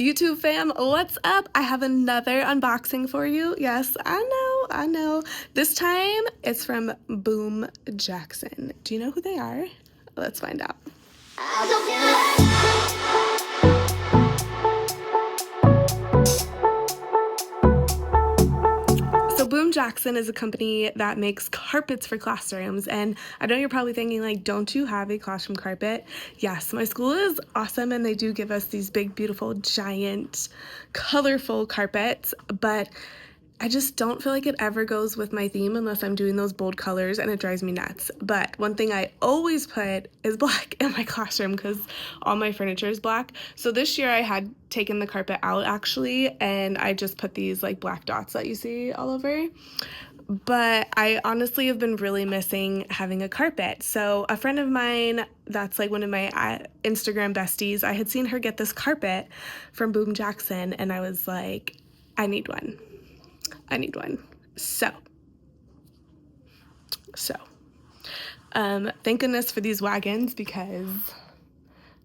YouTube fam, what's up? I have another unboxing for you. Yes, I know. This time it's from Boooooom Jackson. Do you know who they are? Let's find out. So Boooooom Jackson is a company that makes carpets for classrooms, and I know you're probably thinking, like, don't you have a classroom carpet? Yes, my school is awesome and they do give us these big, beautiful, giant, colorful carpets, but I just don't feel like it ever goes with my theme unless I'm doing those bold colors, and it drives me nuts. But one thing I always put is black in my classroom because all my furniture is black. So this year I had taken the carpet out actually, and I just put these like black dots that you see all over. But I honestly have been really missing having a carpet. So a friend of mine that's like one of my Instagram besties, I had seen her get this carpet from Boooooom Jackson, and I was like, I need one. So thank goodness for these wagons because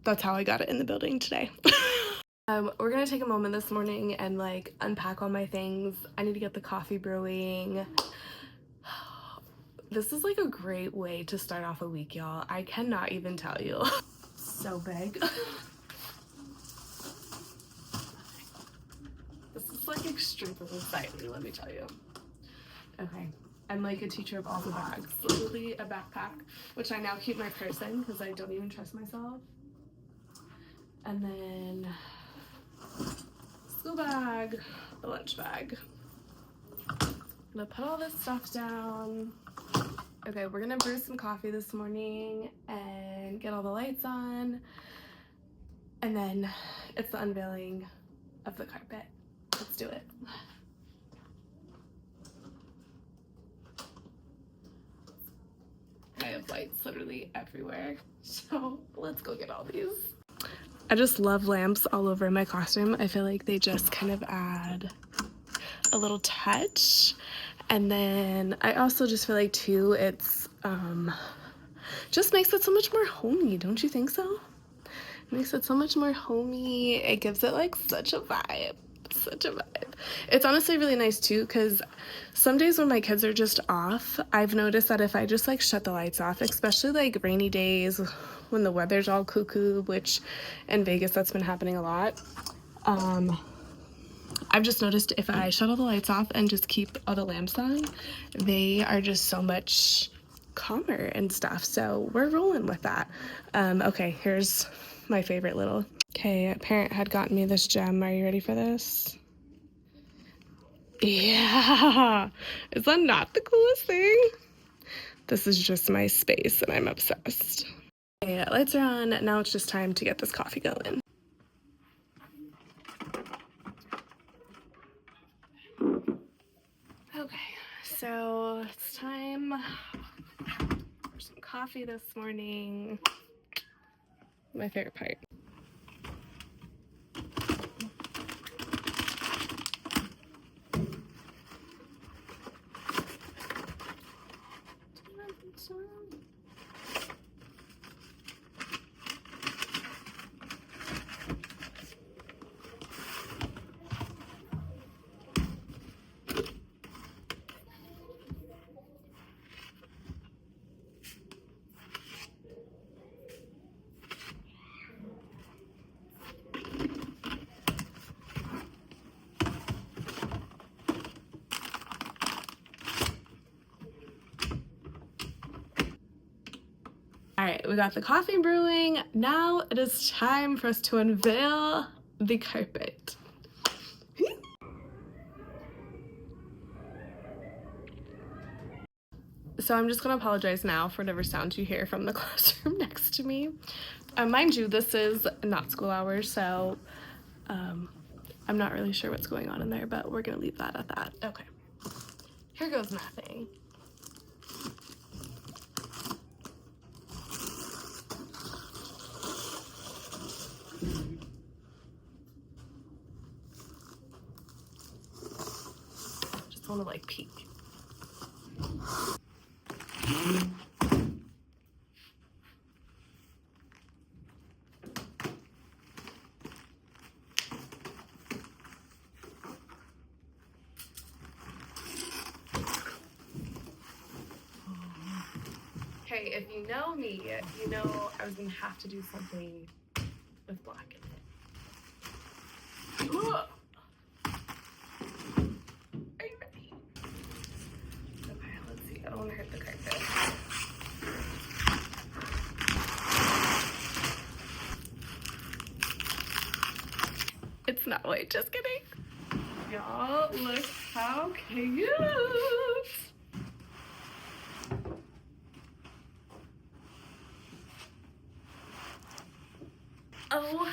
that's how I got it in the building today. We're gonna take a moment this morning and like unpack all my things. I need to get the coffee brewing. This is like a great way to start off a week, y'all. I cannot even tell you. So big. This is like extremely exciting, let me tell you. Okay, I'm like a teacher of all the bags. Literally a backpack, which I now keep my purse in because I don't even trust myself. And then school bag, a lunch bag. I'm gonna put all this stuff down. Okay, we're gonna brew some coffee this morning and get all the lights on. And then it's the unveiling of the carpet. Let's do it. I have lights literally everywhere, so let's go get all these. I just love lamps all over my classroom. I feel like they just kind of add a little touch. And then I also just feel like too, it's just makes it so much more homey, don't you think so? It makes it so much more homey. It gives it like such a vibe. It's honestly really nice too because some days when my kids are just off, I've noticed that if I just like shut the lights off, especially like rainy days when the weather's all cuckoo, which in Vegas that's been happening a lot, I've just noticed if I shut all the lights off and just keep all the lamps on, they are just so much calmer and stuff. So we're rolling with that. Okay, here's my favorite little. Okay, a parent had gotten me this gem. Are you ready for this? Yeah, is that not the coolest thing? This is just my space and I'm obsessed. Okay, lights are on. Now it's just time to get this coffee going. Okay, so it's time for some coffee this morning. My favorite part. All right, we got the coffee brewing. Now it is time for us to unveil the carpet. So I'm just gonna apologize now for whatever sounds you hear from the classroom next to me. Mind you, this is not school hours, so I'm not really sure what's going on in there, but we're gonna leave that at that. Okay, here goes nothing. Just want to like peek. Okay, if you know me, you know I was gonna have to do something with black in it. Are you ready? Okay, let's see. I don't want to hurt the carpet. It's not white, just kidding. Y'all, look how cute. Oh,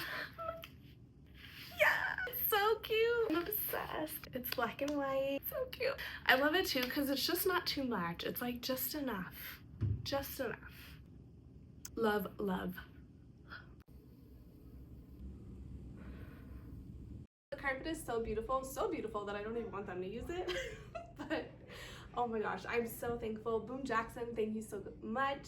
yeah, it's so cute. I'm obsessed. It's black and white. So cute. I love it too because it's just not too much. It's like just enough. Just enough. Love, love. The carpet is so beautiful that I don't even want them to use it. But oh my gosh, I'm so thankful. Boooooom Jackson, thank you so much.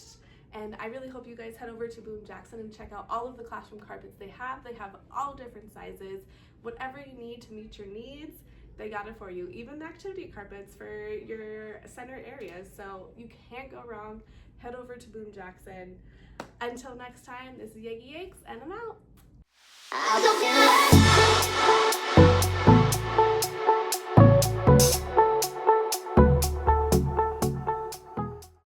And I really hope you guys head over to Boooooom Jackson and check out all of the classroom carpets they have. They have all different sizes. Whatever you need to meet your needs, they got it for you. Even the activity carpets for your center areas. So you can't go wrong. Head over to Boooooom Jackson. Until next time, this is Yeggy Yeggs, and I'm out.